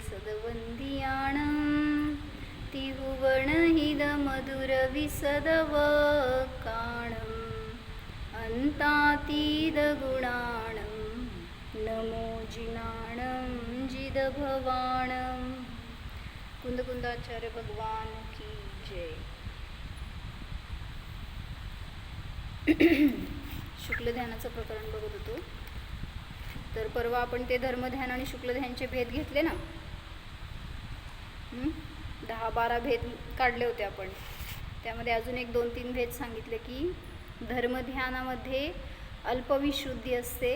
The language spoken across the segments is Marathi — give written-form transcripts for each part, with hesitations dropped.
सदवंदियाणं तिहुवणहिदमधुरविसदवकाणम् अन्तातीदगुणाणं नमो जिनाणं जिदभवाणं। कुंदकुंदाचार्य भगवान की जय। शुक्ल ध्यानाचं प्रकरण बघत होतो. तर परवा आपण ते धर्मध्यान आणि शुक्ल ध्यानचे भेद घेतले ना. 10-12 भेद काढले होते आपण. त्यामध्ये अजून एक 2-3 भेद सांगितले की धर्मध्यानामध्ये अल्पविशुद्धी असते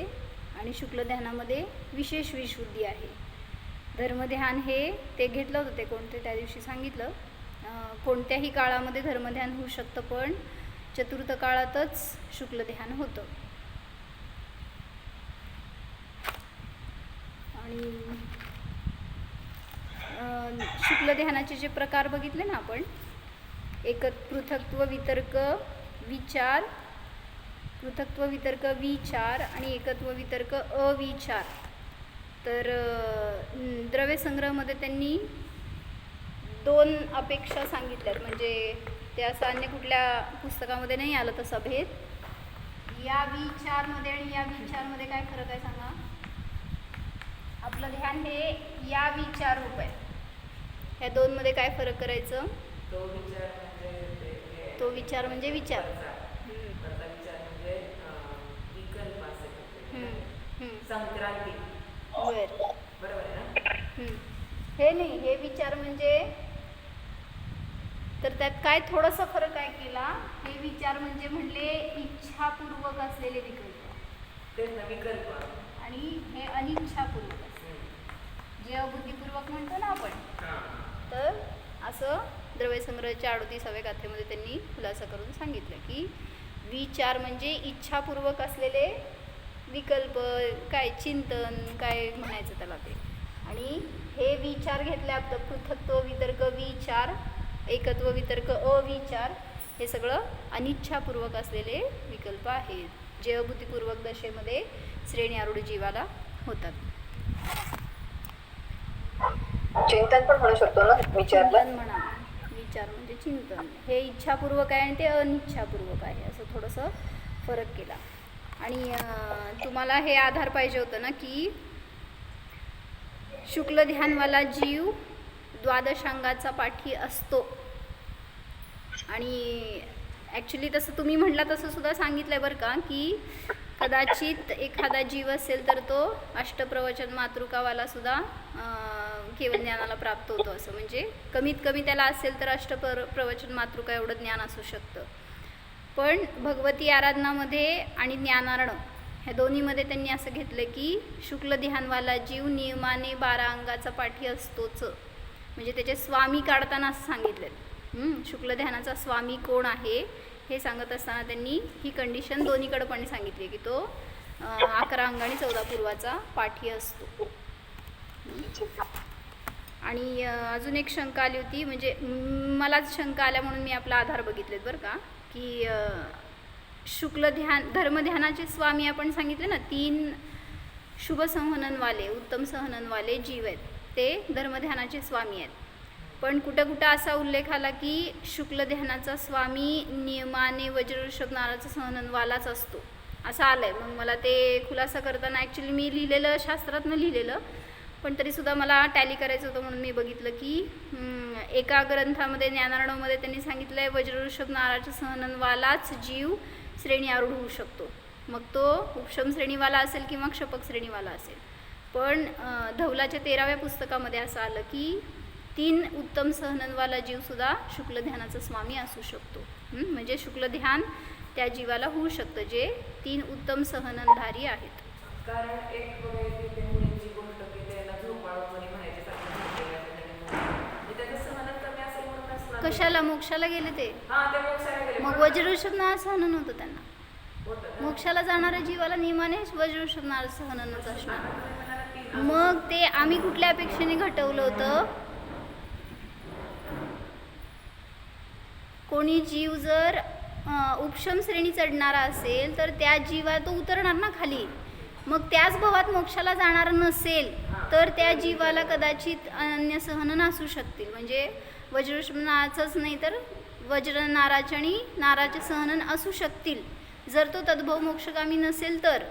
आणि शुक्ल ध्यानामध्ये विशेष विशुद्धी आहे. धर्मध्यान हे ते घेतलं होतं ते कोणते त्या दिवशी सांगितलं. कोणत्याही काळामध्ये धर्मध्यान होऊ शकतं, पण चतुर्थ काळातच शुक्ल ध्यान होतं. आणि शुक्ल ध्यानाचे जे प्रकार बघितले ना आपण, पृथक्त्व वितर्क विचार, पृथक्त्व वितर्क विचार आणि एकत्व वितर्क अविचार. तर द्रव्यसंग्रहमध्ये त्यांनी 2 अपेक्षा सांगितल्यात. म्हणजे ते असं अन्य कुठल्या पुस्तकामध्ये नाही आलं तसा भेद. या विचारमध्ये आणि या विचारमध्ये काय फरक आहे सांगा. आपलं ध्यान हे या विचार रूप आहे. ह्या 2 मध्ये काय फरक करायचं. तो विचार म्हणजे विचार. संक्रांती बरोबर आहे ना. हे नाही, हे विचार म्हणजे तर त्यात काय थोडासा फरक काय केला. हे विचार म्हणजे म्हणले इच्छापूर्वक असलेले विकल्प, आणि हे अनिच्छापूर्वक असले जे अबुद्धीपूर्वक म्हणतो ना आपण. तर असं द्रव्यसंग्रहाच्या 38व्या गाथेमध्ये त्यांनी खुलासा करून सांगितलं की विचार म्हणजे इच्छापूर्वक असलेले विकल्प, काय चिंतन काय म्हणायचं त्याला ते. आणि हे विचार घेतले आपलं पृथक्त्व वितर्क विचार, एकत्व वितर्क अविचार, हे सगळं अनिच्छापूर्वक असलेले विकल्प आहेत जे अबुद्धीपूर्वक दशेमध्ये श्रेणी आरूढ जीवाला होतात. चिंतन पण म्हणू शकतो ना. चिंतन म्हणा, विचार म्हणजे चिंतन. हे इच्छापूर्वक आहे आणि ते अनिच्छापूर्वक आहे, असं थोडंसं फरक केला. आणि तुम्हाला हे आधार पाहिजे होतं ना की शुक्ल ध्यानवाला जीव द्वादशांगाचा पाठी असतो. आणि ॲक्च्युली तसं तुम्ही म्हटला तसं सुद्धा सांगितलं आहे बरं का, की कदाचित एखादा जीव असेल तर तो अष्टप्रवचन मातृकावाला सुद्धा केवळ ज्ञानाला प्राप्त होतो. असं म्हणजे कमीत कमी त्याला असेल तर प्रवचन मातृका एवढं ज्ञान असू शकतं. पण भगवती आराधनामध्ये आणि ज्ञानार्णव ह्या दोन्हीमध्ये त्यांनी असं घेतलं की शुक्ल ध्यानवाला जीव नियमाने 12 अंगाचा पाठी असतोच. म्हणजे त्याचे स्वामी काढताना असं सांगितलं. शुक्ल ध्यानाचा स्वामी कोण आहे हे सांगत असताना त्यांनी ही कंडिशन दोन्हीकडे पण सांगितली की तो 11 अंग आणि 14 पूर्वाचा पाठी असतो. आणि अजून एक शंका आली होती, म्हणजे मलाच शंका आल्या म्हणून मी आपला आधार बघितलेत बरं का, की शुक्ल ध्यान धर्मध्यानाचे स्वामी आपण सांगितले ना 3 शुभ संहननवाले, उत्तम सहननवाले जीव आहेत, ते धर्मध्यानाचे स्वामी आहेत. पण कुठं कुठं असा उल्लेख आला की शुक्ल ध्यानाचा स्वामी नियमाने वज्रऋषभ नाराचा सहननवालाच असतो असं आलं आहे. मग मला ते खुलासा करताना ॲक्च्युली मी लिहिलेलं शास्त्रातनं लिहिलेलं, पण तरीसुद्धा मला टॅली करायचं होतं म्हणून मी बघितलं की एका ग्रंथामध्ये ज्ञानार्णवमध्ये त्यांनी सांगितलं आहे वज्रऋषभ नाराच्या सहननवालाच जीव श्रेणी आरूढ होऊ शकतो. मग तो उपशम श्रेणीवाला असेल किंवा क्षपक श्रेणीवाला असेल. पण धवलाच्या 13व्या पुस्तकामध्ये असं आलं की 3 उत्तम सहननवाला जीवसुद्धा शुक्ल ध्यानाचा स्वामी असू शकतो. म्हणजे शुक्ल ध्यान त्या जीवाला होऊ शकतं जे 3 उत्तम सहननधारी आहेत. कारण एक मुलींची गोष्ट की त्याला झोपाळूपणे म्हणायचे कशाला मोक्षाला गेले ते. मग वज्रऋषभ नार सहनन होतं त्यांना. मोक्षाला जाणाऱ्या जीवाला नियमाने वज्रऋषभ नार सहननच असणार. मग ते आम्ही कुठल्या अपेक्षेने घटवलं होतं. कोणी जीव जर उपशम श्रेणी चढणारा असेल तर त्या जीवा तो उतरणार ना खाली. मग त्याच भवात मोक्षाला जाणार नसेल तर त्या जीवाला कदाचित अन्य सहनं नसू शकतील. म्हणजे वज्रऋषभ नाराचंच नाही तर वज्र नाराचे आणि नाराचे सहनन असू शकतील, जर तो तद्भव मोक्षगामी नसेल तर.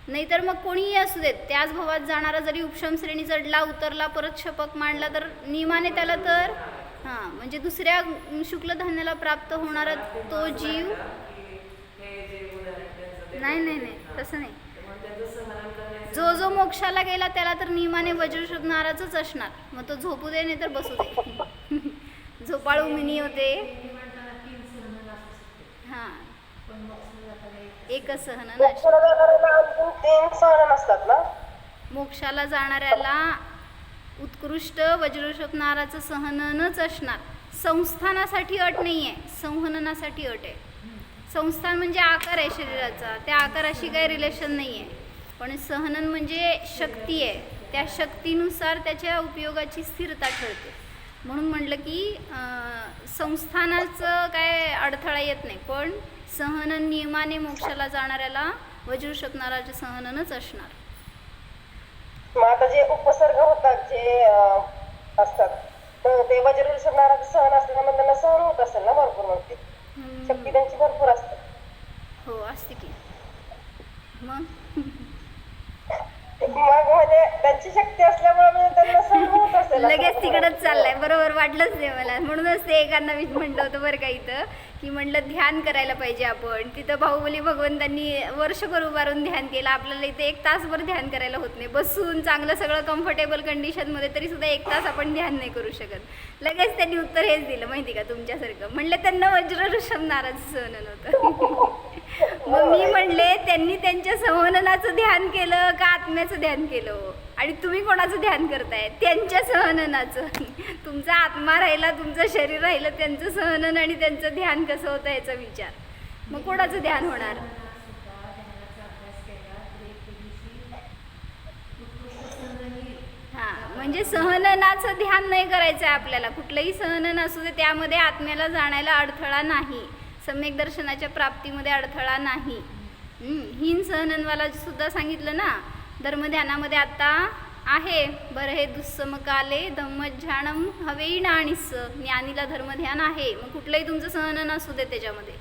नाहीतर मग कोणीही असू देत, त्याच भवात जाणारा जरी उपशम श्रेणी चढला उतरला परत शपक मांडला तर नियमाने त्याला तर म्हणजे दुसऱ्या शुक्ल धान्याला प्राप्त होणारा तो जीव. हे जे उदाहरण त्यांचं ते नाही नाही नाही तसं नाही. मग त्याचं सहन करण्याचं जो जो मोक्षाला गेला त्याला तर नियमाने वज्रऋषभ नाराचंच असणार. मग तो झोपू दे नाही तर बसू दे. झोपाळू मिनी होते हां, एकच सहन मोक्षाला जाणाऱ्याला आणखीन 3 सहन असतात ना? मोक्षाला जाणाऱ्याला उत्कृष्ट वज्रऋषभ नाराचं सहननच असणार. संस्थानासाठी अट नाही आहे, संहननासाठी अट आहे. संस्थान म्हणजे आकार आहे शरीराचा, त्या आकाराशी काही रिलेशन नाही आहे. पण सहनन म्हणजे शक्ती आहे, त्या शक्तीनुसार त्याच्या उपयोगाची स्थिरता ठरते. म्हणून म्हटलं की संस्थानाचं काय अडथळा येत नाही, पण सहनन नियमाने मोक्षाला जाणाऱ्याला वज्रऋषभ नाराचे सहननच असणार. मग आता जे उपसर्ग होतात जे असतात तर ते वज्रऋषभ नाराचं सहन असल्यामुळे त्यांना सहन होत असेल ना भरपूर. मग ते शक्ती त्यांची भरपूर असते. हो असते की. मग मग म्हणजे त्यांची शक्ती असल्यामुळे म्हणजे त्यांना सहन होत असेल. लगेच तिकडंच चाललाय. बरोबर वाटलंच नाही मला. म्हणूनच ते एकांना मी म्हटलं होतं बरं का इथं, की म्हटलं ध्यान करायला पाहिजे आपण. तिथं बाहुबली भगवंतांनी वर्षभर उभारून ध्यान केलं. आपल्याला इथे 1 तासभर ध्यान करायला होत नाही. बसून चांगलं सगळं कम्फर्टेबल कंडिशनमध्ये तरी सुद्धा 1 तास आपण ध्यान नाही करू शकत. लगेच त्यांनी उत्तर हेच दिलं माहिती का तुमच्यासारखं. म्हणलं त्यांना वज्रऋषभ नाराचं सहन नव्हतं. मग मी म्हणले त्यांनी त्यांच्या संहननाचं ध्यान केलं का आत्म्याचं ध्यान केलं, आणि तुम्ही कोणाचं ध्यान करताय? त्यांच्या सहननाचं. तुमचा आत्मा राहिला, तुमचं शरीर राहिलं, त्यांचं सहनन आणि त्यांचं ध्यान कसं होतं याचा विचार. मग कोणाचं ध्यान होणार? हां, म्हणजे सहननाचं ध्यान नाही करायचं आहे आपल्याला. कुठलंही सहनन असू दे त्यामध्ये आत्म्याला जाण्याला अडथळा नाही, सम्यक दर्शनाच्या प्राप्तीमध्ये अडथळा नाही. हीन सहननवाला सुद्धा सांगितलं ना धर्मध्यानामध्ये आता आहे बरं. हे दुस्समकाले धम्मध्यानम हवेई नाणीस, ज्ञानीला धर्मध्यान आहे. मग कुठलंही तुमचं सहनन असू दे त्याच्यामध्ये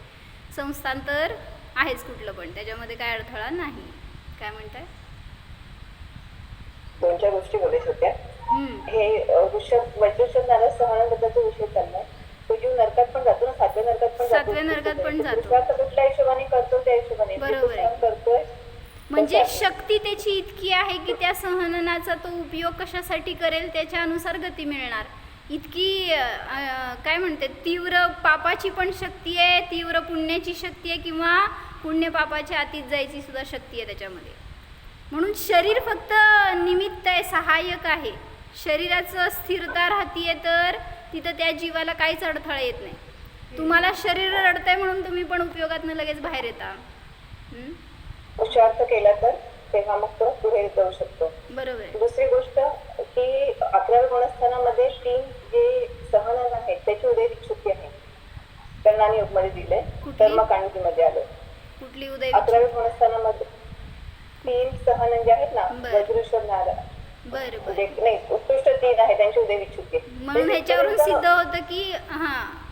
संस्थान तर आहेच कुठलं पण, त्याच्यामध्ये काय अडथळा नाही. काय म्हणताय? 2-4 गोष्टी बोलायच्या होत्या. हे वज्रऋषभ नाराचं सहनाबद्दलचा विषय चाललाय. तो जीव नरकात पण जातो ना, 7व्या नरकात पण जातो. 7व्या नरकात पण जातो. कुठल्या हिशोबाने करतो त्या हिशोबाने बरोबर आहे. करतोय. म्हणजे शक्ती त्याची इतकी आहे की त्या सहननाचा तो उपयोग कशासाठी करेल त्याच्यानुसार गती मिळणार. इतकी काय म्हणते, तीव्र पापाची पण शक्ती आहे, तीव्र पुण्याची शक्ती आहे, किंवा पुण्य पापाच्या अतीत जायची सुद्धा शक्ती आहे त्याच्यामध्ये. म्हणून शरीर फक्त निमित्त आहे, सहाय्यक आहे. शरीराचं स्थिरता राहतीये तर तिथं त्या जीवाला काहीच अडथळा येत नाही. तुम्हाला शरीर रडतंय म्हणून तुम्ही पण उपयोगातनं लगेच बाहेर येता. पुरुषार्थ केला तर तेव्हा मग तो पुढे जाऊ शकतो. बरोबर आहे. दुसरी गोष्ट की 11व्या गुणस्थानामध्ये 3 जे सहनन आहेत त्याची उदय विच्छुती आहे. कर्णाने योगमध्ये दिले, कर्मकांडीमध्ये आलं. कुठली उदय? 11व्या गुणस्थानामध्ये 3 सहनन जे आहेत ना, बरं. वज्रऋषभ नारा बरं म्हणजे बरं. नाही उत्कृष्ट 3 आहे त्यांची उदय विच्छुती. म्हणून ह्याच्यावरून सिद्ध होतं की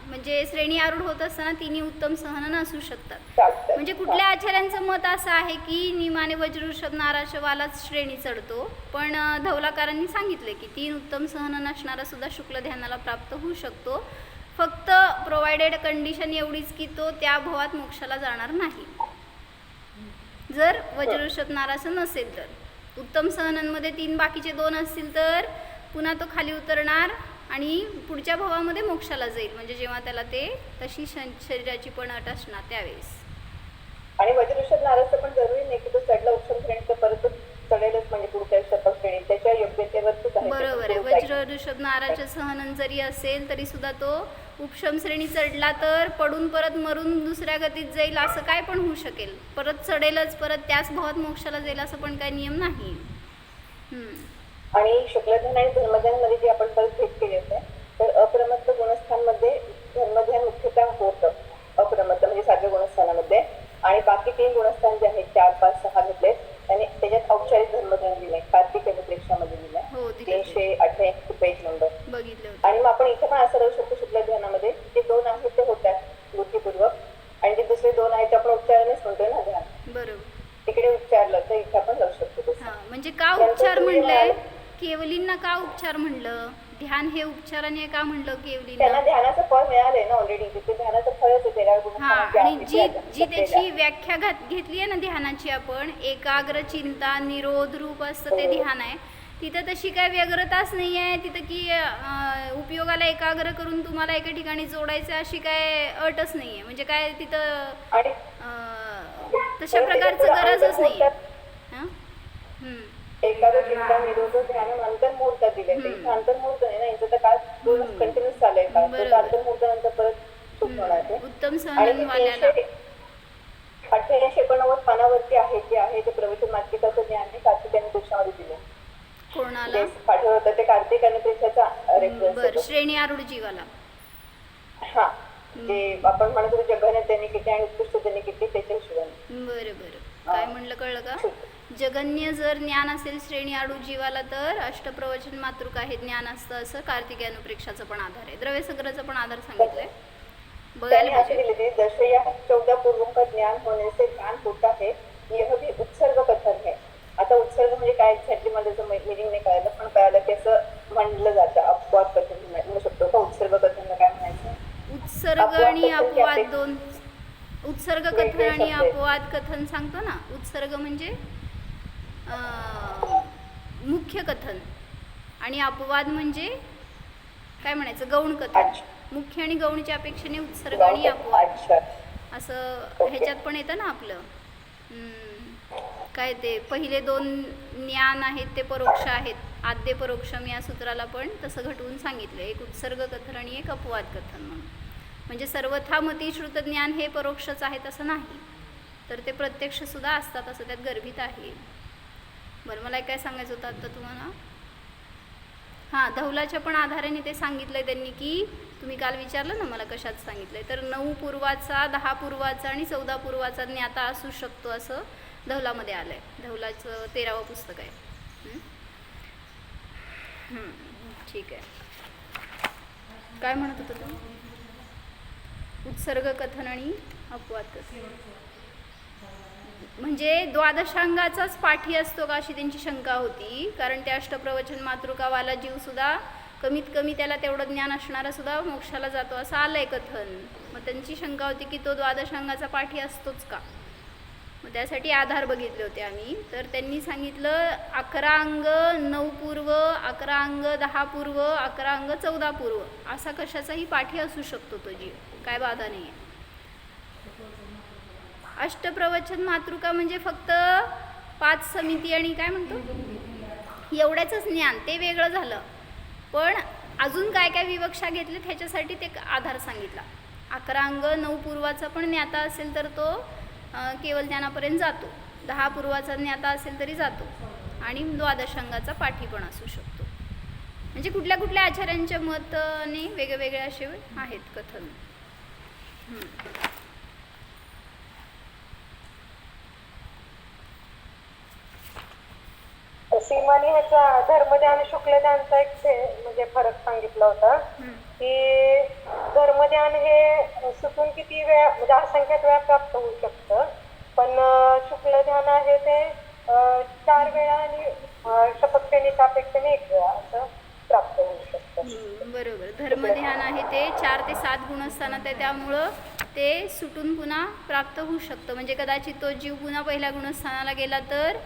म्हणजे श्रेणी आरूढ होत असताना तिन्ही उत्तम सहनन असू शकतात. म्हणजे कुठल्या आचार्यांचं मत असं आहे की नियमाने वज्रऋषभ नाराशवालाच श्रेणी चढतो, पण धवलाकारांनी सांगितले की 3 उत्तम सहनन असणारा सुद्धा शुक्ल ध्यानाला प्राप्त होऊ शकतो. फक्त प्रोव्हायडेड कंडिशन एवढीच की तो त्या भवात मोक्षाला जाणार नाही, जर वज्रऋषभ नाराचं नसेल तर. उत्तम सहननमध्ये 3 बाकीचे 2 असतील तर पुन्हा तो खाली उतरणार आणि पुढच्या भवामध्ये मोक्षाला जाईल. म्हणजे जेव्हा त्याला ते तशी शरीराची पण अट असणार त्यावेळेस. आणि वज्रऋषभ नाराचं पण जरुरी नाही की तो चढला उपशम श्रेणी तर परत चढेलच, म्हणजे पुढच्या शपथ श्रेणी त्याच्या योग्यतेवरच आहे. बरोबर आहे. वज्रऋषभ नाराचे सहनन जरी असेल तरी सुद्धा तो उपशम श्रेणी चढला तर पडून परत मरून दुसऱ्या गतीत जाईल असं काय पण होऊ शकेल. परत चढेलच, परत त्याच भवात मोक्षाला जाईल असं पण काही नियम नाही. आणि शुक्लध्यान आणि धर्मध्यानमध्ये जे आपण परत भेट केली होते तर अप्रमत्त गुणस्थानमध्ये धर्मध्यान मुख्यतः होतं. अप्रमत्त म्हणजे 7व्या गुणस्थानामध्ये, आणि बाकी 3 गुणस्थान जे आहेत 4, 5, 6 घेतले आणि त्याच्यात औपचारिक धर्मध्यान दिलंय, कार्तिक अनुप्रेक्षामध्ये दिलाय हो दिले 388 पेज नंबर. बघितलं होतं. आणि मग आपण इथे पण असं राहू शकतो शुक्ल ध्यानामध्ये, जे 2 आहेत ते होतात बुद्धिपूर्वक, आणि जे दुसरे 2 आहेत ते आपण उच्चारानेच म्हणतोय ना ध्यान, बरोबर. तिकडे उच्चारलं तर इथे आपण राहू शकतो तसं. हा म्हणजे का नंतर उपचार तुम्ही म्हणलंय, म्हणाल- केवलींना का उपचार म्हणलं, ध्यान हे उपचाराने का म्हणलं त्यांना केवलींना? ध्यानाचं फळ मिळालंय ना ऑलरेडी, तिथे ध्यानाचं फळच आहे तेरा हा गुणस्थानांचे आणि आहे, जी ते आता जी त्याची जपलेलं. व्याख्या घेतली आहे ना ध्यानाची आपण, एकाग्र चिंता निरोध रूप असतं ते ध्यान आहे. तिथं तशी काय व्यग्रताच नाही आहे तिथं की उपयोगाला एकाग्र करून तुम्हाला एका ठिकाणी जोडायचं अशी काय अटच नाही आहे. म्हणजे काय तिथं आणि तशा प्रकारचं गरजच नाही आहे. हां एकाग्र चिंता निरोध ध्यान अंतर्मुहूर्तात दिले, ते इथं अंतर्मुहूर्त नाही ना, इथं तर काळ पूर्ण कंटिन्यूस चालू आहे, काळ बरोबर. अंतर्मुहूर्तानंतर परत सुरू होणार ते. उत्तम आणि सहनवाल्याला 88 पानावरती आहे, जे आहे ते प्रवचन मासिकाचं ज्ञान आहे कार्तिक अनुप्रेक्षामध्ये दिले. कोणाला? जे पाठवलं होतं ते कार्तिक अनुप्रेक्षाचा रेफरन्स बरं, होतो. श्रेणी आरूढ जीवाला. हा, जे आपण म्हणत होतो जगन्य त्यांनी किती आणि उत्कृष्ट त्यांनी किती त्याच्या हिशोबाने. बरं बरं, काय म्हणलं कळलं का? जगन्य जर ज्ञान असेल श्रेणी आडू जीवाला तर अष्टप्रवचन मातृका हे ज्ञान असतं, असं कार्तिकी अनुप्रेक्षाचं पण आधार आहे. द्रव्यसंग्रहाचा पण आधार सांगितलंय, बघायला त्यांनी असे पाहिजे. दिले थे, जैसे या 14 पूर्वों का ज्ञान होने से ज्ञान होता है, यह भी उत्सर्ग कथन है. आता उत्सर्ग म्हणजे काय एक्झॅक्टली मला त्याचं मिनिंग नाही कळालं, पण कळालं की असं म्हणलं जातं, अपवाद कथन म्हणू शकतो का उत्सर्ग कथनला काय म्हणायचं? उत्सर्ग आणि अपवाद दोन. उत्सर्ग कथन आणि अपवाद कथन सांगतो ना. उत्सर्ग म्हणजे मुख्य कथन आणि अपवाद म्हणजे काय म्हणायचं, गौण कथन. मुख्य आणि गौणच्या अपेक्षेने उत्सर्ग आणि अपवाद अच्छा. असं ह्याच्यात पण येतं ना आपलं. काय ते पहिले 2 ज्ञान आहेत ते परोक्ष आहेत, आद्य परोक्षम या सूत्राला पण तसं घटवून सांगितलं. एक उत्सर्ग कथन आणि एक अपवाद कथन म्हणून. म्हणजे सर्वथा मती श्रुत ज्ञान हे परोक्षच आहेत असं नाही, तर ते प्रत्यक्ष सुद्धा असतात असं त्यात गर्भित आहे. बरं, मला काय सांगायचं होतं आता तुम्हाला. हां, धौलाच्या पण आधाराने ते सांगितलंय त्यांनी की तुम्ही काल विचारलं ना मला कशात सांगितलंय, तर 9 पूर्वाचा 10 पूर्वाचा आणि 14 पूर्वाचा ज्ञाता असू शकतो असं धौलामध्ये आलं आहे. धौलाचं 13वं पुस्तक आहे. ठीक आहे, काय म्हणत होतं तू? उत्सर्ग कथन आणि अपवाद कथन म्हणजे द्वादशांगाचाच पाठी असतो का अशी त्यांची शंका होती. कारण त्या अष्टप्रवचन मातृकावाला जीवसुद्धा कमीत कमी त्याला तेवढं ज्ञान असणारा सुद्धा मोक्षाला जातो असं आलंय कथन. मग त्यांची शंका होती की तो द्वादशांगाचा पाठी असतोच का. मग त्यासाठी आधार बघितले होते आम्ही. तर त्यांनी सांगितलं 11 अंग 9 पूर्व, 11 अंग 10 पूर्व, 11 अंग 14 पूर्व असा कशाचाही पाठी असू शकतो तो जीव, काय बाधा नाही आहे. अष्टप्रवचन मातृका म्हणजे फक्त 5 समिती आणि काय म्हणतो एवढ्याचंच ज्ञान, ते वेगळं झालं. पण अजून काय काय विवक्षा घेतलीत ह्याच्यासाठी ते आधार सांगितला. 11 अंग 9 पूर्वाचा पण ज्ञाता असेल तर तो केवळ ज्ञानापर्यंत जातो, 10 पूर्वाचा ज्ञाता असेल तरी जातो आणि द्वादशांगाचा पाठी पण असू शकतो. म्हणजे कुठल्या कुठल्या आचार्यांच्या मताने वेगवेगळे असे आहेत कथन. सीमाने ह्याचा धर्मध्यान शुक्लध्यानचा एक म्हणजे फरक सांगितला होता की धर्मध्यान हे सुटून किती वेळा म्हणजे असंख्यात वेळा प्राप्त होऊ शकतं, पण शुक्लध्यान आहे ते 4 वेळा आणि शपथश्रेणीच्या अपेक्षेने 1 वेळा असं प्राप्त होऊ शकतं. बरोबर, धर्मध्यान आहे ते 4 ते 7 गुणस्थानात आहे, त्यामुळं ते सुटून पुन्हा प्राप्त होऊ शकतं. म्हणजे कदाचित तो जीव पुन्हा पहिल्या गुणस्थानाला गेला तर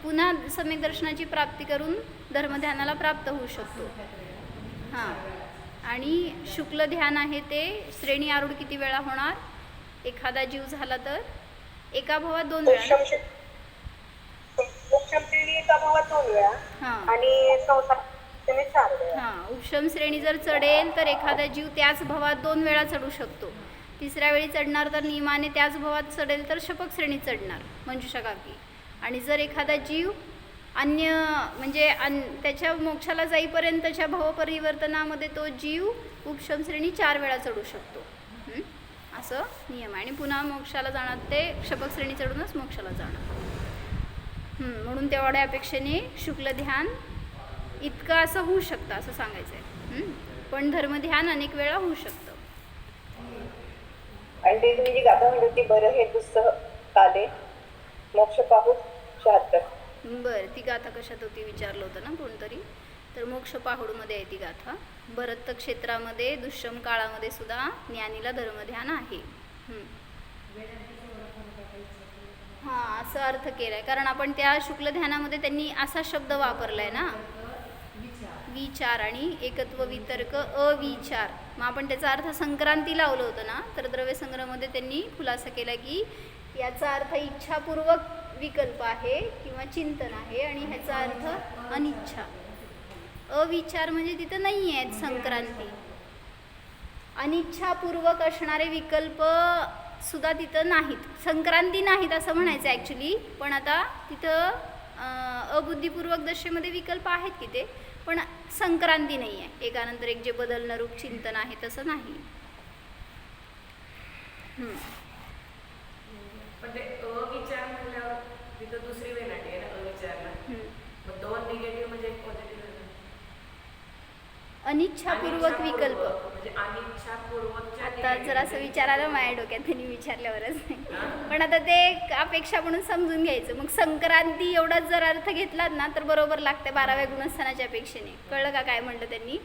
पुन्हा सम्यक दर्शनाची प्राप्ती करून धर्मध्यानाला प्राप्त होऊ शकतो. हां, आणि शुक्ल ध्यान आहे ते श्रेणी आरूढ किती वेळा होणार, एखादा जीव झाला तर एका भावात 2 वेळा. उपशम श्रेणी एका भावात 2 वेळा हां आणि संसार 4 वेळा. हां, उपशम श्रेणी जर चढेल तर एखादा जीव त्याच भावात 2 वेळा चढू शकतो. तिसऱ्या वेळी चढणार तर नियमाने त्याच भावात चढेल तर शपक श्रेणी चढणार मंजुषा काकी. आणि जर एखादा जीव अन्य म्हणजे त्याच्या मोक्षाला जाईपर्यंतच्या भावपरिवर्तनामध्ये तो जीव उपशम श्रेणी 4 वेळा चढू शकतो, असं नियम आहे. आणि पुन्हा मोक्षाला जाणार ते शपक श्रेणी चढूनच मोक्षाला जाणार. म्हणून तेवढ्या अपेक्षेने शुक्ल ध्यान इतकं असं होऊ शकतं असं सांगायचं आहे. पण धर्मध्यान अनेक वेळा होऊ शकतं. आणि ते तुम्ही जी गाथा म्हणली होती, बरं हे दुस्सह काले मोक्ष पाहू 76. बरं, ती गाथा कशात होती विचारलं होतं ना कोणतरी. तर मोक्ष पाहुडमध्ये आहे ती गाथा. भरत क्षेत्रामध्ये दुष्यम काळामध्ये सुद्धा ज्ञानीला धर्मध्यान आहे. हां, असं अर्थ केलाय, कारण आपण त्या शुक्ल ध्यानामध्ये त्यांनी असा शब्द वापरलाय ना, विचार आणि एकत्व वितर्क अविचार. मग आपण त्याचा अर्थ संक्रांती लावलं होतं ना, तर द्रव्यसंग्रहमध्ये त्यांनी खुलासा केला की याचा अर्थ इच्छापूर्वक विकल्प आहे किंवा चिंतन आहे, आणि ह्याचा अर्थ अनिच्छा. अविचार म्हणजे तिथं नाही आहेत संक्रांती. अनिच्छापूर्वक असणारे विकल्प सुद्धा तिथं नाहीत, संक्रांती नाहीत असं म्हणायचं ॲक्च्युली. पण आता तिथं अबुद्धिपूर्वक दशेमध्ये विकल्प आहेत की ते, पण संक्रांती नाही आहे. एकानंतर एक जे बदलणं रूप चिंतन आहे तसं नाही. पण ते अविचार म्हणल्यावर तिथं दुसरी वेलाटी आहे ना अविचारला. मग 2 निगेटिव्ह म्हणजे एक पॉझिटिव्ह. अनिच्छापूर्वक विकल्प म्हणजे अनिच्छापूर्वक. आता जर असं विचारायला माझ्या डोक्यात त्यांनी विचारल्यावरच पण आता ते एक अपेक्षा म्हणून समजून घ्यायचं. मग संक्रांती एवढाच जर अर्थ घेतलात ना तर बरोबर लागते 12व्या गुणस्थानाच्या अपेक्षेने. कळलं का काय म्हणलं त्यांनी,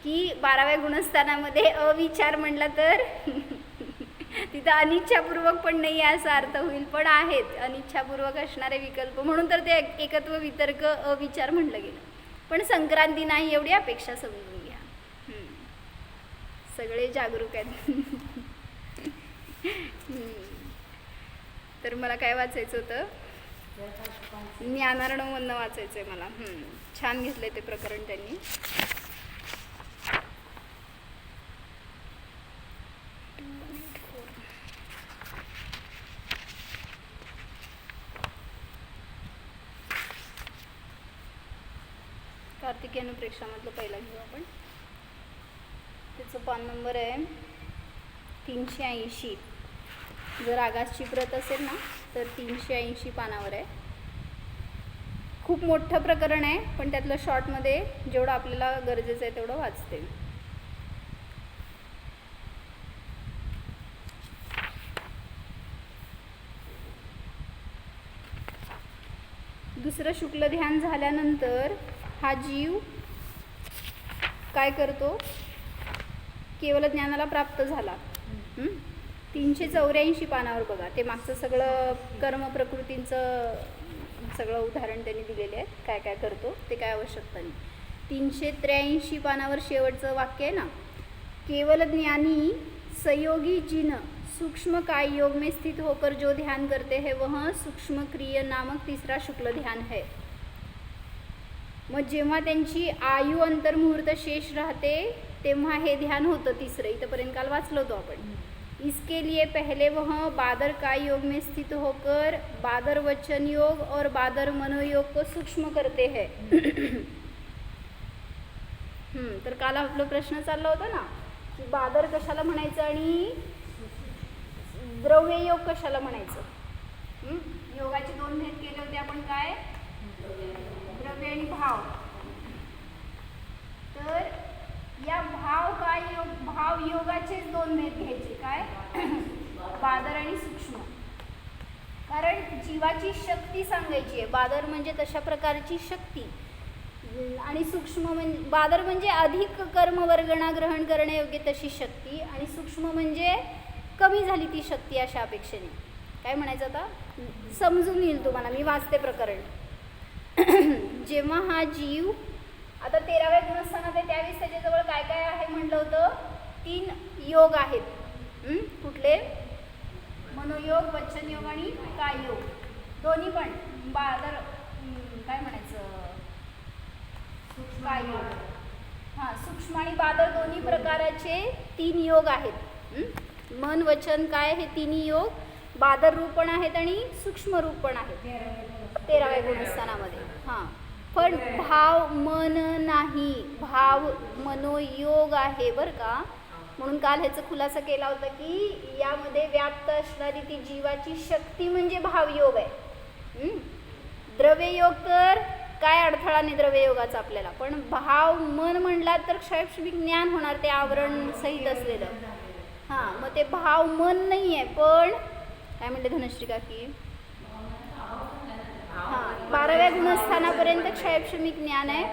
की 12व्या गुणस्थानामध्ये अविचार म्हणला तर तिथं अनिच्छापूर्वक पण नाही असा अर्थ होईल, पण आहेत अनिच्छापूर्वक असणारे विकल्प, म्हणून तर ते एकत्व वितर्क अविचार म्हटलं गेलं. पण संक्रांती नाही एवढी अपेक्षा समजून घ्या. सगळे जागरूक आहेत. तर मला काय वाचायचं होतं, ज्ञानार्णवमधनं वाचायचं आहे मला. छान घेतलंय ते प्रकरण त्यांनी. कार्तिकी अनुप्रेक्षामधलं पहिला घेऊ आपण. त्याचं पान नंबर आहे 380. जर आगासची प्रत असेल ना तर 380 पानावर आहे. खूप मोठं प्रकरण आहे, पण त्यातलं शॉर्टमध्ये जेवढं आपल्याला गरजेचं आहे तेवढं वाचते. दुसरं शुक्ल ध्यान झाल्यानंतर हा जीव काय करतो, केवल ज्ञानाला प्राप्त झाला. 384 पानावर बघा, ते मागचं सगळं कर्म प्रकृतींचं सगळं उदाहरण त्यांनी दिलेले आहे, काय काय करतो ते काय आवश्यकता नाही. 383 पानावर शेवटचं वाक्य आहे ना, केवल ज्ञानी संयोगी जिन सूक्ष्म काय योग में स्थित होकर जो ध्यान करते हैं वह सूक्ष्म क्रिय नामक तीसरा शुक्ल ध्यान है. मग जेव्हा त्यांची आयु अंतर्मुहूर्त शेष राहते तेव्हा हे ध्यान होतं तिसरं. इथंपर्यंत काल वाचलो होतो आपण. इसके लिए पहले वह बादर काय योग में स्थित होकर बादर वचन योग और बादर मनोयोग को सूक्ष्म करते हैं. तर काल आपला प्रश्न चालला होता ना की बादर कशाला म्हणायचं आणि द्रव्ययोग कशाला म्हणायचं. योगाचे 2 भेद केले होते आपण, काय द्रव्य आणि भाव. तर या भाव काय योग, भाव योगाचेच 2 भेद घ्यायचे, काय बादर आणि सूक्ष्म. कारण जीवाची शक्ती सांगायची आहे. बादर म्हणजे तशा प्रकारची शक्ती आणि सूक्ष्म म्हणजे बादर म्हणजे अधिक कर्मवर्गणा ग्रहण करण्यायोग्य तशी शक्ती, आणि सूक्ष्म म्हणजे कमी झाली ती शक्ती अशा अपेक्षेने. काय म्हणायचं आता समजून येईल तुम्हाला, मी वाचते प्रकरण. जेव्हा हा जीव आता 13व्या गुणस्थानात आहे त्यावेळेस त्याच्याजवळ काय काय आहे म्हटलं होतं, 3 योग आहेत. कुठले, मनोयोग, वचनयोग आणि काय योग. दोन्ही पण बादर काय म्हणायचं काय योग, हां सूक्ष्म आणि बादर दोन्ही प्रकाराचे 3 योग आहेत. मन वचन काय हे 3 योग बादर रूप पण आहेत आणि सूक्ष्म रूप पण आहेत 13व्या गुणस्थानामध्ये. हां, पण भाव मन नाही, भाव मनोयोग आहे बरं का. म्हणून काल ह्याचा खुलासा केला होता की यामध्ये व्याप्त असणारी ती जीवाची शक्ती म्हणजे भावयोग आहे. द्रव्ययोग तर काय अडथळा नाही द्रव्ययोगाचा आपल्याला, पण भाव मन म्हणला तर क्षयक्षमिक ज्ञान होणार ते आवरण सहित असलेलं. हां, मग ते भाव मन नाही आहे, पण काय म्हणते धनश्री काकी, हां 12व्या गुणस्थानापर्यंत क्षयक्षमिक ज्ञान आहे.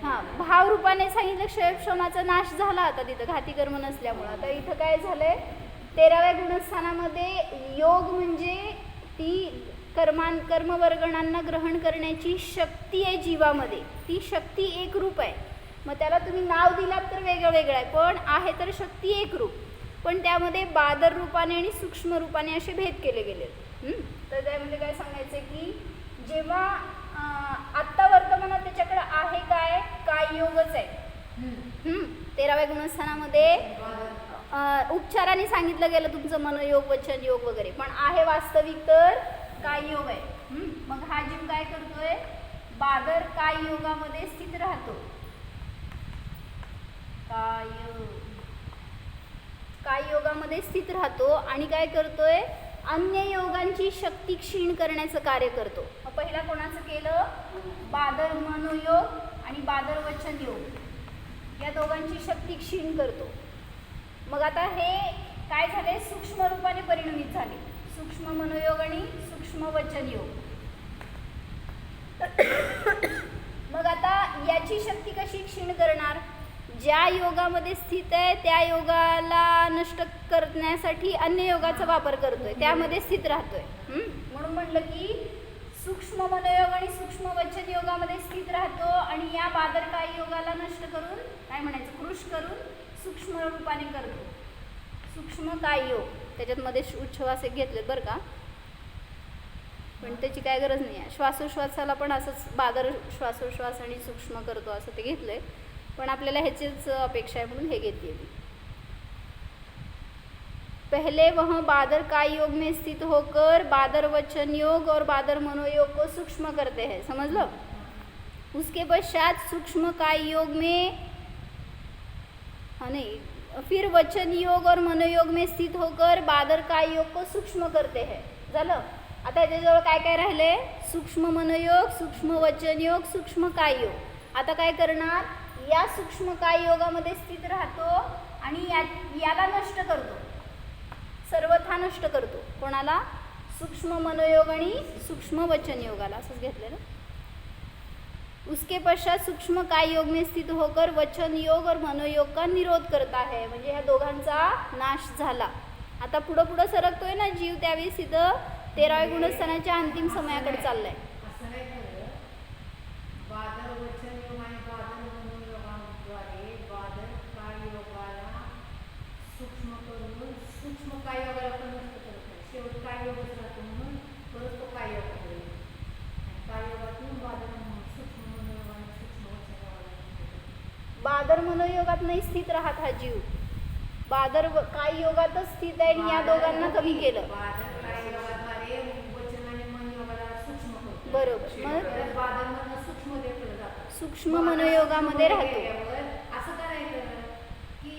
हां, भाव रूपाने सांगितलं क्षयक्षमाचा नाश झाला आता तिथं घाती कर्म नसल्यामुळं. आता इथं काय झालंय 13व्या गुणस्थानामध्ये योग म्हणजे ती कर्मवर्गणांना ग्रहण करण्याची शक्ती आहे जीवामध्ये, ती शक्ती एकरूप आहे. मग त्याला तुम्ही नाव दिलात तर वेगळं वेगळं आहे, पण आहे तर शक्ती एकरूप, पण त्यामध्ये बादर रूपाने आणि सूक्ष्म रूपाने असे भेद केले गेले. तर त्यामध्ये काय सांगायचं की जेव्हा आत्ता वर्तमानात त्याच्याकडे आहे काय योगच आहे. 13व्या गुणस्थानामध्ये उपचाराने सांगितलं गेलं तुमचं मनोयोग वचन योग वगैरे, पण आहे वास्तविक तर काय योग आहे. मग हा जीव काय करतोय, बादर काय योगामध्ये स्थित राहतो. काय योगामध्ये स्थित राहतो आणि काय करतोय, अन्य योगांची शक्ती क्षीण करण्याचं कार्य करतो. मग पहिला कोणाचं केलं, बादर मनोयोग आणि बादर वचन योग या दोघांची शक्ती क्षीण करतो. मग आता हे काय झाले, सूक्ष्म रूपाने परिणमित झाले, सूक्ष्म मनोयोग आणि सूक्ष्म वचन योग. मग आता याची शक्ती कशी क्षीण करणार, ज्या योगामध्ये स्थित आहे त्या योगाला नष्ट करण्यासाठी अन्य योगाचा वापर करतोय, त्यामध्ये स्थित राहतोय. म्हणून म्हटलं की सूक्ष्म मनोयोग आणि सूक्ष्म वचन योगामध्ये स्थित राहतो आणि या बादरकाय योगाला नष्ट करून काय म्हणायचं, कृश करून सूक्ष्म रूपाने करतो. सूक्ष्म काय योग, त्याच्यात मध्ये उच्छ्वास एक घेतलेत बरं का, पण त्याची काय गरज नाही आहे. श्वासोश्वासाला पण असंच बादर श्वासोश्वास आणि सूक्ष्म करतो असं ते घेतलंय, पण आपल्याला ह्याचीच अपेक्षा आहे म्हणून हे घेते. पहले वह बादर काय योग में स्थित होकर बादर वचन योग और बादर मनोयोग को सूक्ष्म करते हैं, समझ लो. उसके पश्चात सूक्ष्म काय योग में, हाँ नहीं, फिर वचन योग और मनोयोग में स्थित होकर बादर काय योग को सूक्ष्म करते हैं. झालं. आता याच्याजवळ काय काय राहिले, सूक्ष्म मनोयोग, सूक्ष्म वचन योग, सूक्ष्म काय योग. आता काय करणार, या सूक्ष्म काय योगामध्ये स्थित राहतो आणि याला नष्ट करतो, सर्वथा नष्ट करतो. कोणाला, सूक्ष्म मनोयोग आणि सूक्ष्म वचन योगाला, असंच घेतलं ना. उसके पश्चात सूक्ष्म काय योग में स्थित होकर वचन योग और मनोयोग का निरोध करता है. म्हणजे ह्या दोघांचा नाश झाला. आता पुढं पुढं सरकतोय ना जीव, त्यावेळी सिद्ध 13व्या गुणस्थानाच्या अंतिम समयाकडे चाललाय. बादर मनोयोगात नाही स्थित राहत हा जीव, बादर काय योगातच स्थित आहे आणि या दोघांना कमी केलं. बरोबर. मग सूक्ष्म मनोयोगामध्ये राहतो. असं करायचं की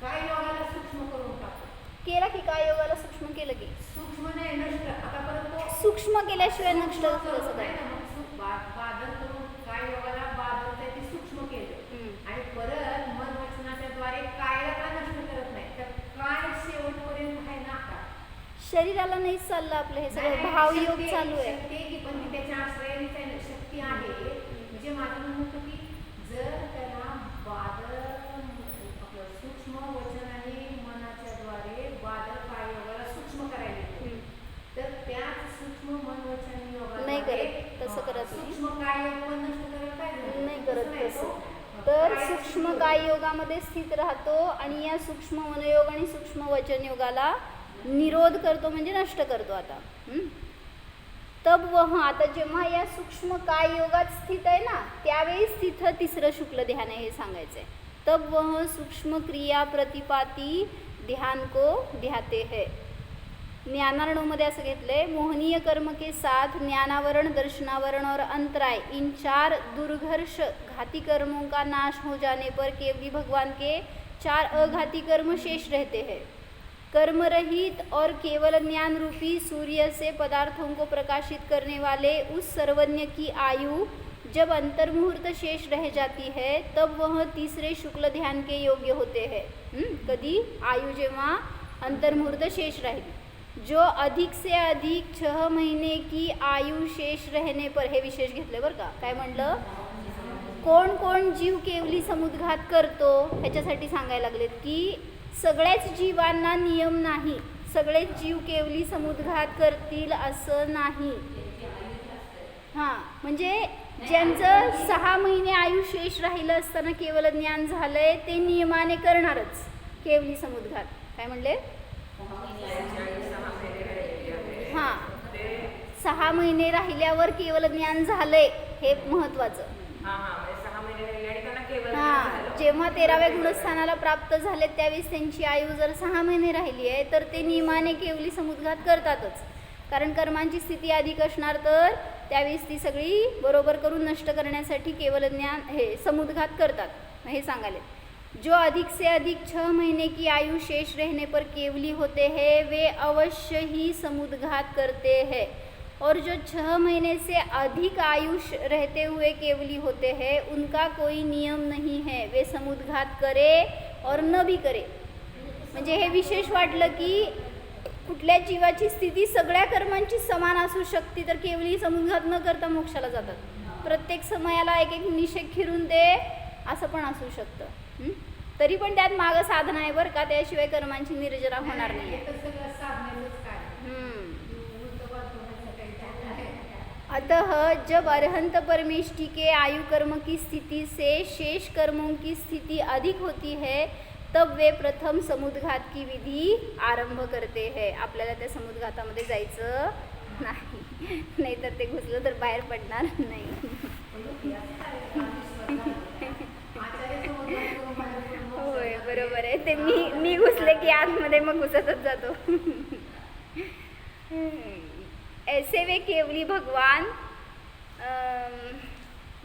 काय योगाला सूक्ष्म करून टाकतो, केला की काय योगाला सूक्ष्म केलं की सूक्ष्म नाही नष्ट. आता परत सूक्ष्म केल्याशिवाय नष्ट होतं असं काय. बादर करून काय योगाला बादर ते सूक्ष्म केलं आणि परत मन वचनाच्या द्वारे कायला का नष्ट करत नाही, तर काय शेवटपर्यंत आहे ना का शरीराला नाही चाललं आपलं, हे सगळं भावयोग चालू आहे. पण ती त्याच्या आश्रयाने शक्ती आहे. म्हणजे माझं म्हणणं होतं की जर त्याला बादर आपलं सूक्ष्म वचन आणि मनाच्या द्वारे बादर काय योगाला सूक्ष्म करायला, तर त्याच सूक्ष्म मन वचन योगाला नाही करत, तसं करत नाही. सूक्ष्म काय योग पण नष्ट करत काय नाही करत तसं. तर सूक्ष्म काय योगामध्ये स्थित राहतो आणि या सूक्ष्म मनोयोग आणि सूक्ष्म वचन योगाला निरोध करतो, म्हणजे नष्ट करतो. आता तब वह, आता जेव्हा या सूक्ष्म काय योगात स्थित आहे ना, त्यावेळीच तिथं तिसरं शुक्ल ध्यान आहे हे सांगायचं आहे. तब वह सूक्ष्म क्रिया प्रतिपाती ध्यान को ध्याते है. ज्ञानारणोमध्ये असं घेतलंय, मोहनीय कर्म के साथ ज्ञानावरण, दर्शनावरण और अंतराय, इन 4 दुर्घर्ष घाती कर्मों का नाश हो जाने पर केवली भगवान के 4 अघाती कर्म शेष रहते हैं. कर्मरहित और केवल ज्ञान रूपी सूर्य से पदार्थों को प्रकाशित करने वाले उस सर्वज्ञ की आयु जब अंतर्मुहूर्त शेष रह जाती है तब वह तीसरे शुक्ल ध्यान के योग्य होते हैं. कधी? आयु जेव्हा अंतर्मुहूर्त शेष राहील. जो अधिक से अधिक 6 महिने की आयु शेष रहने पर, हे विशेष घेतले बरं का. काय म्हणलं? कोण कोण जीव केवली समुद्घात करतो ह्याच्यासाठी सांगायला लागलेत की सगळ्याच जीवांना नियम नाही, सगळेच जीव केवली समुद्घात करतील असं नाही. हां, म्हणजे ज्यांचं 6 महिने आयु शेष राहिलं असताना केवल ज्ञान झालंय ते नियमाने करणारच केवली समुद्घात. काय म्हणले? हां, 6 महिने राहिल्यावर केवल ज्ञान झालंय हे महत्वाचं. हां, जेव्हा 13व्या गुणस्थानाला प्राप्त झाले त्यावेळेस त्यांची आयु जर 6 महिने राहिली आहे तर ते नियमाने केवली समुद्घात करतातच. कारण कर्मांची स्थिती अधिक असणार तर त्यावेळेस ती सगळी बरोबर करून नष्ट करण्यासाठी केवल ज्ञान हे समुद्घात करतात. हे सांगाले जो अधिक से अधिक 6 महीने की आयु शेष रहने पर केवली होते हैं वे अवश्य ही समुद्घात करते हैं और जो 6 महीने से अधिक आयु रहते हुए केवली होते हैं उनका कोई नियम नहीं है, वे समुद्घात करे और न भी करे. म्हणजे हे विशेष वाटलं की कुठल्या जीवाची स्थिती सगळ्या कर्मांची समान असू शकते तर केवली समुद्घात न करता मोक्षाला जातात. प्रत्येक समयाला एक एक निषेध फिरून ते असं पण असू शकतं. तरी पण त्यात मागं साधना आहे बरं का, त्याशिवाय कर्मांची निर्जरा होणार नाही. अतः जब अरहंत परमेष्टि के आयु कर्म की स्थिति से शेष कर्मों की स्थिति अधिक होती है तब वे प्रथम समुद्घात की विधी आरंभ करते हैं. आपल्याला त्या समुद्घातामध्ये जायचं नाही, नाहीतर ते घुसलं तर बाहेर पडणार नाही. होय, बरोबर आहे. ते मी घुसले की आतमध्ये मग घुसतच जातो. ऐसे वे केवली भगवान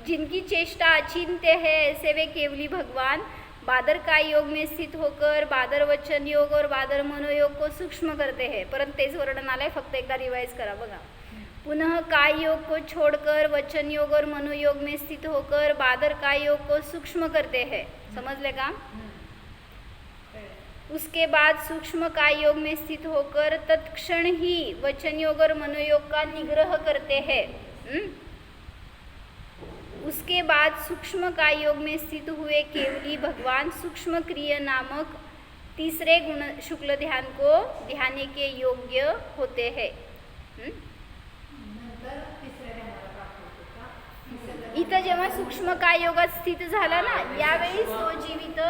जिनकी चेष्टा अचिंत्य है, ऐसे वे केवली भगवान बादर काय योग में स्थित होकर बादर वचन योग और बादर मनोयोग को सूक्ष्म करते हैं. परत तेच वर्णन आलंय, फक्त एकदा रिवाइज करा बघा. पुनः काय योग को छोड़कर वचन योग और मनोयोग में स्थित होकर बादर काय योग को सूक्ष्म करते हैं. समझले का? उसके बाद सूक्ष्म काय योग में स्थित होकर तत्क्षण ही वचन योग और मनोयोग का निग्रह करते हैं. उसके बाद सूक्ष्म काय योग में स्थित हुए केवली भगवान सूक्ष्म क्रिया नामक तीसरे गुण शुक्ल ध्यान को ध्याने के योग्य होते हैं. इथं जेव्हा सूक्ष्म काय योगात स्थित झाला ना, यावेळी तो जीवित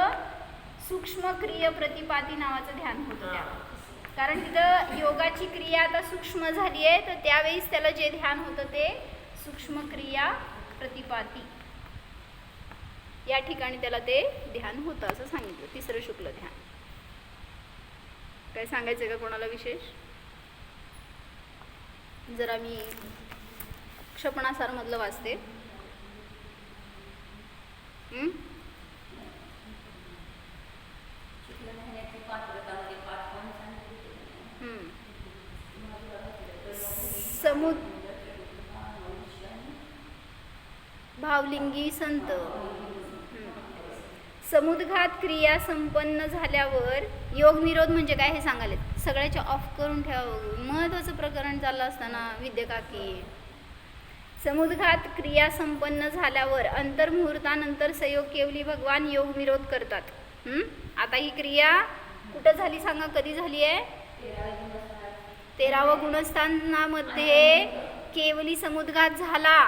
सूक्ष्म क्रिया प्रतिपादी नावाचं ध्यान होतं त्यावेळी. कारण तिथं योगाची क्रिया आता सूक्ष्म झाली आहे, तर त्यावेळीच त्याला जे ध्यान होतं ते सूक्ष्म क्रिया प्रतिपादी या ठिकाणी त्याला ते ध्यान होतं असं सांगितलं. तिसरं शुक्ल ध्यान. काय सांगायचं का कोणाला विशेष? जरा मी क्षपणासार मधलं वाचते. भावलिंगी संत. समुद्घात क्रिया संपन्न झाल्यावर योग निरोध म्हणजे काय हे सांगाले. सगळ्याच्या ऑफ करून ठेवावं. महत्त्वाचं प्रकरण चाललं असताना विद्याकाकी. समुद्घात क्रिया संपन्न झाल्यावर अंतर्मुहूर्तानंतर संयोग केवली भगवान योग निरोध करतात. आता ही क्रिया कुठं झाली सांगा, कधी झाली आहे? 13वं गुणस्थानामध्ये केवली समुद्घात झाला.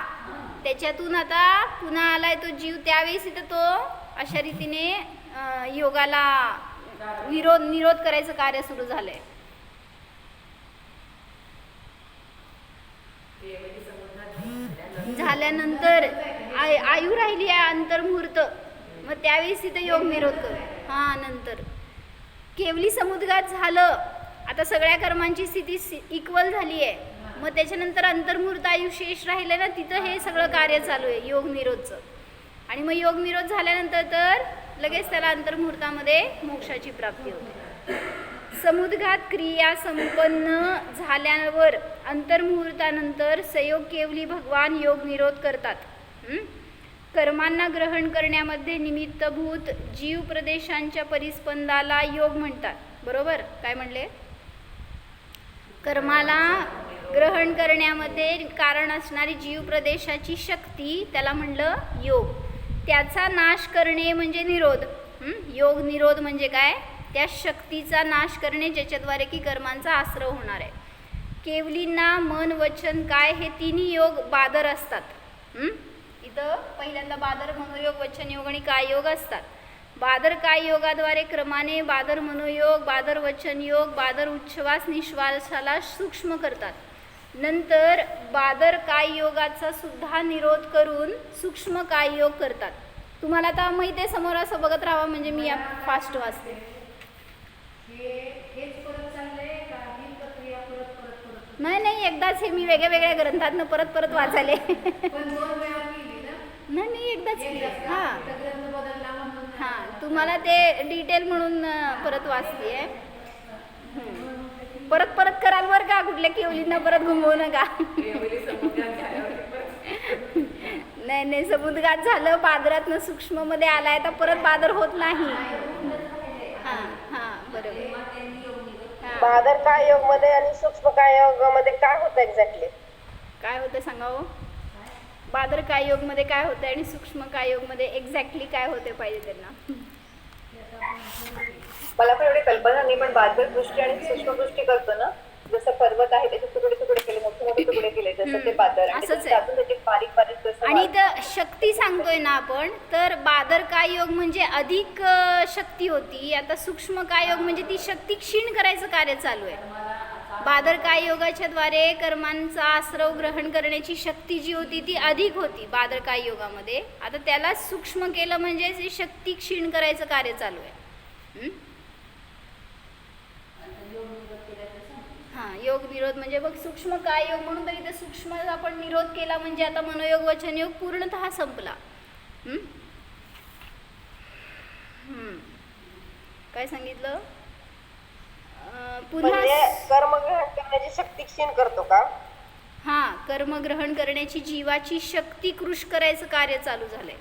त्याच्यातून आता पुन्हा आलाय तो जीव. त्यावेळेस इथं तो अशा रीतीने योगाला निरोध करायचं कार्य सुरू झालंय. झाल्यानंतर आयु राहिली आहे अंतर्मुहूर्त, मग त्यावेळेस तिथं योग निरोध कर. नंतर केवली समुद्घात झालं, आता सगळ्या कर्मांची स्थिती इक्वल झाली आहे. मग त्याच्यानंतर अंतर्मुहूर्त आयु शेष राहिलं ना, तिथं हे सगळं कार्य चालू आहे योग निरोधचं. आणि मग योग निरोध झाल्यानंतर तर लगेच त्याला अंतर्मुहूर्तामध्ये मोक्षाची प्राप्ती होते. समुद्घात क्रिया संपन्न झाल्यावर अंतर्मुहूर्तानंतर संयोग केवली भगवान योग निरोध करतात. कर्मांना ग्रहण करण्यामध्ये निमित्तभूत जीव प्रदेशांच्या परिस्पंदाला योग म्हणतात. बरोबर काय म्हणले? कर्माला ग्रहण करण्यामध्ये कारण असणारी जीव प्रदेशाची शक्ती त्याला म्हणलं योग. त्याचा नाश करणे म्हणजे निरोध. योग निरोध म्हणजे काय? त्या शक्तीचा नाश करणे ज्याच्याद्वारे की कर्मांचा आश्रव होणार आहे. केवलींना मन वचन काय हे तिन्ही योग बादर असतात. इथं पहिल्यांदा बादर मनोयोग वचन योग आणि काय योग असतात. बादर काय योगाद्वारे क्रमाने बादर मनोयोग बादर वचन योग बादर उच्छ्वास निश्वासाला सूक्ष्म करतात. नंतर बादर काय योगाचा सुद्धा निरोध करून सूक्ष्म काय योग करतात. तुम्हाला आता माहिती आहे, समोर असं बघत राहावं म्हणजे मी फास्ट वाचते. हेच परत चाललंय का ही प्रक्रिया परत परत परत? नाही एकदाच हे मी वेगळ्या वेगळ्या ग्रंथातनं परत परत वाचायले. पण 2 वेळा केली ना? नाही एकदाच केली. हां ग्रंथ बदलला म्हणून. हां तुम्हाला ते डिटेल म्हणून परत वाचते आहे. परत परत कराल बरं का, कुठल्या केवलींना परत घुमवू नका. नाही समुद्रात झालं, बादरातनं सूक्ष्ममध्ये आलाय, आता परत बादर होत नाही. हां बरोबर. बादर काय योग मध्ये आणि सूक्ष्म काय योग मध्ये काय होतं एक्झॅक्टली? काय होतं सांगावं? बादर काय योग मध्ये काय होतं आणि सूक्ष्म काय योग मध्ये एक्झॅक्टली काय होते पाहिजे त्यांना. मला पण एवढी कल्पना नाही, पण बादर दृष्टी आणि सूक्ष्म दृष्टी करतो ना, जसं पर्वत आहे त्याचे तुकडे तुकडे केले, मोठे मोठे तुकडे केले, जसं ते बादर आणि असंच आहे. त्यातून त्याचे बारीक बारीक जसं आणि इथं शक्ती सांगतोय ना आपण, तर बादर काय योग म्हणजे अधिक शक्ती होती. आता सूक्ष्म काय योग म्हणजे ती शक्ती क्षीण करायचं कार्य चालू आहे. बादर काय योगाच्या द्वारे कर्मांचा आश्रव ग्रहण करण्याची शक्ती जी होती ती अधिक होती बादर काय योगामध्ये. आता त्याला सूक्ष्म केलं म्हणजे ती शक्ती क्षीण करायचं कार्य चालू आहे. हां योग निरोध म्हणजे बघ सूक्ष्म काय योग म्हणून तर इथे सूक्ष्म आपण निरोध केला म्हणजे आता मनोयोग वचन योग पूर्णतः संपला. काय सांगितलं? पुन्हा म्हणजे कर्म ग्रहण करण्याची शक्ती क्षीण करतो का? हां कर्म ग्रहण करण्याची जीवाची शक्ती कृश करायचं कार्य चालू झालंय.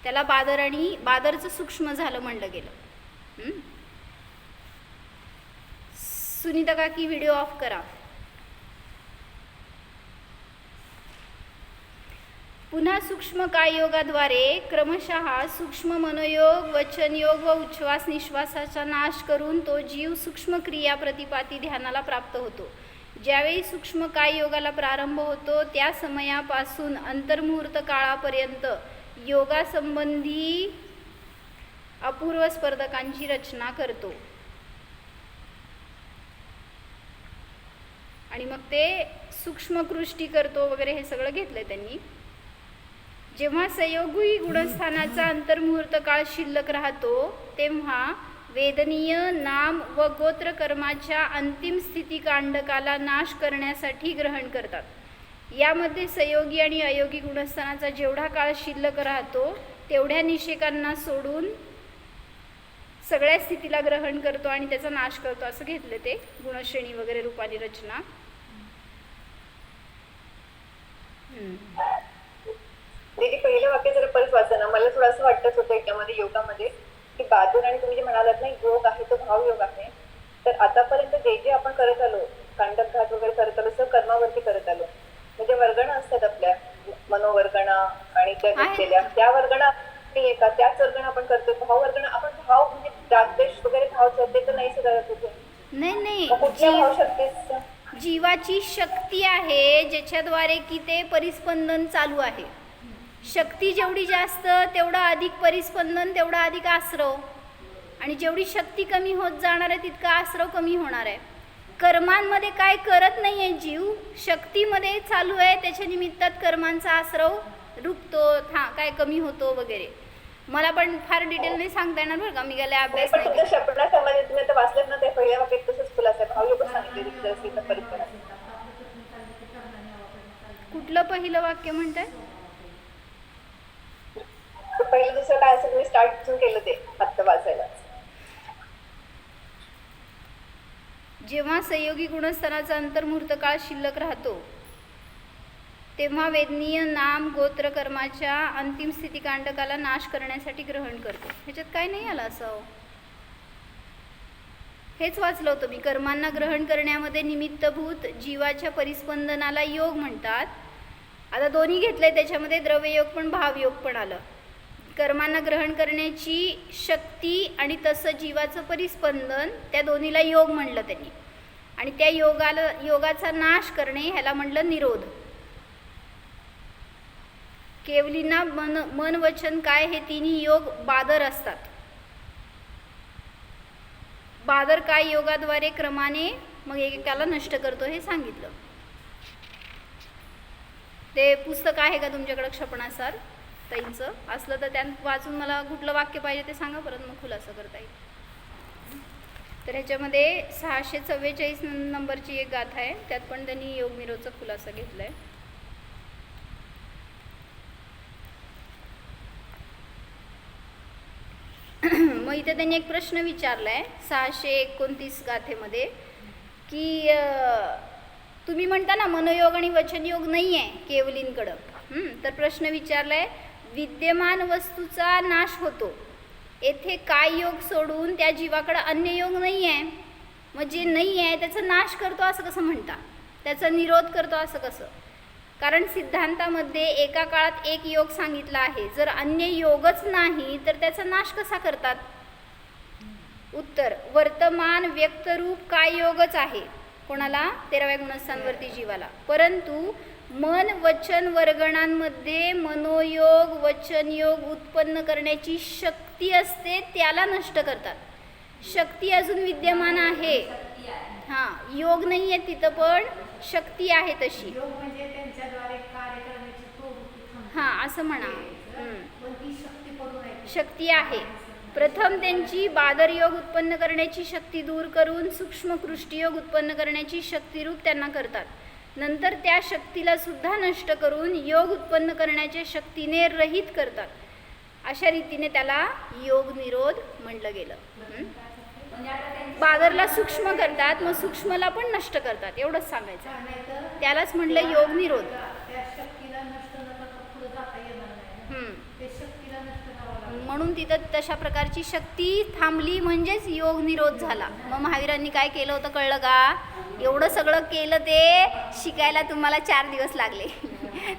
त्याला बादर आणि बादरचं सूक्ष्म झालं म्हणलं गेलं. सुनीता काकी व्हिडिओ ऑफ करा. पुन्हा सूक्ष्म काय योगाद्वारे क्रमशः सूक्ष्म मनोयोग वचन योग व उच्छ्वास निश्वासाचा नाश करून तो जीव सूक्ष्म क्रिया प्रतिपाती ध्यानाला प्राप्त होतो. ज्यावेळी सूक्ष्म काय योगाला प्रारंभ होतो त्या समयापासून अंतर्मुहूर्त काळापर्यंत योगासंबंधी अपूर्व स्पर्धकांची रचना करतो. आणि मग ते सूक्ष्मकृष्टी करतो वगैरे हे सगळं घेतलंय त्यांनी. जेव्हा संयोगी गुणस्थानाचा अंतर्मुहूर्त काळ शिल्लक राहतो तेव्हा वेदनीय नाम व गोत्र कर्माच्या अंतिम स्थिती कांडकाला नाश करण्यासाठी ग्रहण करतात. यामध्ये संयोगी आणि अयोगी गुणस्थानाचा जेवढा काळ शिल्लक राहतो तेवढ्या निषेकांना सोडून सगळ्या स्थितीला ग्रहण करतो आणि त्याचा नाश करतो असं घेतलं ते गुणश्रेणी वगैरे रूपानी रचना. दीदी पहिलं वाक्य जरा परत वाचा ना, मला थोडं असं वाटतच होतं याच्यामध्ये योगामध्ये की बादर आणि तुम्ही जे म्हणालात ना योग आहे तो भाव योग आहे. तर आतापर्यंत जे जे आपण करत आलो कांडक घात वगैरे करत आलो सगळं कर्मावरती करत आलो. म्हणजे वर्गणा असतात आपल्या मनोवर्गणा आणि त्या घेतलेल्या त्या वर्गणा नाहीये का? त्याच वर्गणा आपण करतो. भाव वर्गणा आपण भाव म्हणजे रागद्वेष वगैरे भाव चढते तर नाही सुधारत होते. नाही कुठल्या भाव शक्तीचा जीवाची शक्ती आहे ज्याच्याद्वारे की ते परिस्पंदन चालू आहे. शक्ती जेवढी जास्त तेवढं अधिक परिस्पंदन तेवढा अधिक आश्रव आणि जेवढी शक्ती कमी होत जाणार आहे तितका आश्रव कमी होणार आहे. कर्मांमध्ये काय करत नाही आहे जीव, शक्तीमध्ये चालू आहे त्याच्या निमित्तात कर्मांचा आश्रव रुकतो काय कमी होतो वगैरे. मला पण फार डिटेल नाही सांगता येणार बरं का, मी गेले अभ्यास पण नाही तुमच्या केला. शपना समाजात तुम्ही आता वाचलं ना ते पहिल्या वाक्यात तसंच खुलासा भाव योग सांगितले परिस्थिती. कुठलं पहिलं वाक्य म्हणताय? पहिलं दुसरं काय असं तुम्ही स्टार्ट केलं ते आत्ता वाचायला. जेव्हा संयोगी गुणस्थानाचा अंतर्मुहूर्त काळ शिल्लक राहतो तेव्हा वेदनीय नाम गोत्र कर्माच्या अंतिम स्थिती कांडकाला नाश करण्यासाठी ग्रहण करतो. ह्याच्यात काय नाही आलं असं. हेच वाचलं होतं मी. कर्मांना ग्रहण करण्यामध्ये निमित्तभूत जीवाच्या परिस्पंदनाला योग म्हणतात. आता दोन्ही घेतलंय, त्याच्यामध्ये द्रव्ययोग पण भावयोग पण आलं. कर्मांना ग्रहण करण्याची शक्ती आणि तसं जीवाचं परिस्पंदन, त्या दोन्हीला योग म्हणलं त्यांनी. आणि त्या योगाचा नाश करणे ह्याला म्हणलं निरोध. केवलींना मन वचन काय हे तिन्ही योग बादर असतात. बादर काय योगाद्वारे क्रमाने मग एकेकाला नष्ट करतो हे सांगितलं. ते पुस्तक आहे का तुमच्याकडं क्षपणासार ताईंचं? असलं तर त्यात वाचून मला कुठलं वाक्य पाहिजे ते सांगा, परत मग खुलासा करता येईल. तर ह्याच्यामध्ये 644 नंबरची एक गाथा आहे, त्यात पण त्यांनी योग निरोधचा खुलासा घेतलाय. मग इथे त्यांनी एक प्रश्न विचारलाय 629 गाथेमध्ये की तुम्ही म्हणता ना मनोयोग आणि वचनयोग नाही आहे केवलींकडं. तर प्रश्न विचारलाय, विद्यमान वस्तूचा नाश होतो, येथे काय योग सोडून त्या जीवाकडं अन्य योग नाही आहे? मग जे नाही आहे त्याचा नाश करतो असं कसं म्हणता? त्याचा निरोध करतो असं कसं? कारण सिद्धांतामध्ये एका काळात एक योग सांगितला आहे. जर अन्य योगच नाही तर त्याचा नाश कसा करतात? उत्तर, वर्तमान व्यक्तरूप काय योगच आहे कोणाला? 13व्या गुणस्थानवरती जीवाला. परंतु मन वचन वर्गणांमध्ये मनोयोग वचनयोग उत्पन्न करण्याची शक्ती असते, त्याला नष्ट करतात. शक्ती अजून विद्यमान आहे. हां, योग नाही आहे तिथं, पण शक्ती आहे तशी. योग म्हणजे त्यांच्याद्वारे कार्य करण्याची प्रवृत्ती थांबते. हां, असं म्हणा. पण ती शक्ती पडून आहे. शक्ती आहे. प्रथम त्यांची बादरयोग उत्पन्न करण्याची शक्ती दूर करून सूक्ष्म कृष्टीयोग उत्पन्न करण्याची शक्तिरूप त्यांना करतात. नंतर त्या शक्तीला सुद्धा नष्ट करून योग उत्पन्न करण्याच्या शक्तीने रहित करतात. अशा रीतीने त्याला योग निरोध म्हटलं गेलं. बादरला सूक्ष्म करतात, मग सूक्ष्मला पण नष्ट करतात, एवढंच सांगायचं. त्यालाच म्हणलं योग निरोध. त्या शक्तीला नष्ट न करता पुढे जाता येणार नाही. ते शक्तीला नष्ट करावं लागतं. म्हणून तिथं तशा प्रकारची शक्ती थांबली म्हणजेच योग निरोध झाला. मग महावीरांनी काय केलं होतं कळलं का? एवढं सगळं केलं ते शिकायला तुम्हाला 4 दिवस लागले.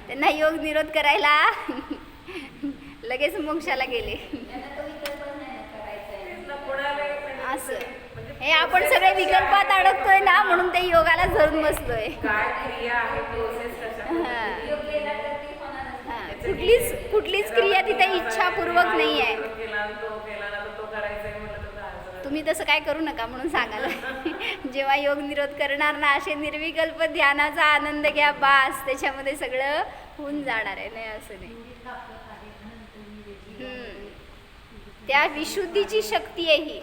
त्यांना योग निरोध करायला लगेच मोक्षाला गेले. असं हे आपण सगळे विकल्पात अडकतोय ना, म्हणून ते योगाला धरून बसलोय. कुठलीच क्रिया तिथे इच्छापूर्वक नाही आहे. तुम्ही तसं काय करू नका म्हणून सांगायला. जेव्हा योग निरोध करणार ना, असे निर्विकल्प ध्यानाचा आनंद घ्या, बास, त्याच्यामध्ये सगळं होऊन जाणार आहे. नाही असं नाही. त्या विशुद्धीची शक्ती आहे ही,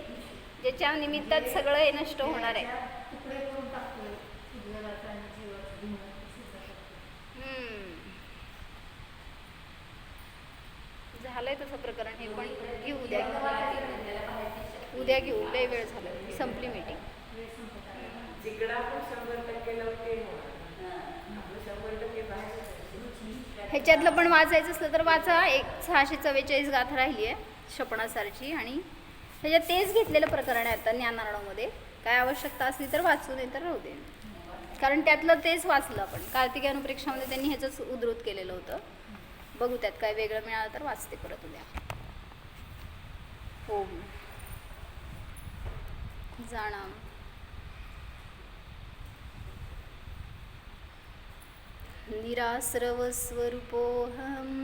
ज्याच्या निमित्तात सगळं हे नष्ट होणार आहे. तुकडे करून टाकतोय उज्ज्वलाचा आणि जीवाचा भिन्न झालंय तसं प्रकरण. हे पण घेऊ उद्या घेऊ. लय वेळ झाला, संपली मीटिंग. ह्याच्यातलं पण वाचायचं असलं तर वाचा. 644 गाथा राहिली आहे क्षपणासारची, आणि ह्याच्यात तेच घेतलेलं प्रकरण आहे आता ज्ञानार्णवमध्ये. काय आवश्यकता असली तर वाचू, नाही तर राहू दे. कारण त्यातलं तेच वाचलं आपण. कार्तिकी अनुप्रेक्षामध्ये त्यांनी ह्याचंच उद्धृत केलेलं होतं. बघू त्यात काय वेगळं मिळालं तर वाचते परत उद्या. ओम जाणाम निरास्रव स्वरूपोऽहम्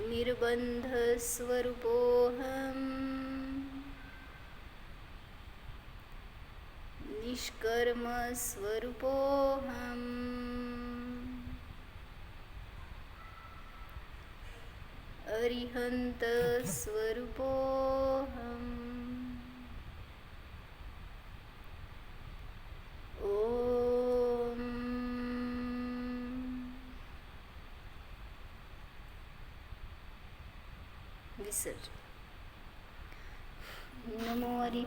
निर्बंध स्वरूपोऽहम् निष्कर्म स्वरूपोऽहम् अरिहंत स्वरूपोऽहम् ओम विसर्ज. नमो हरी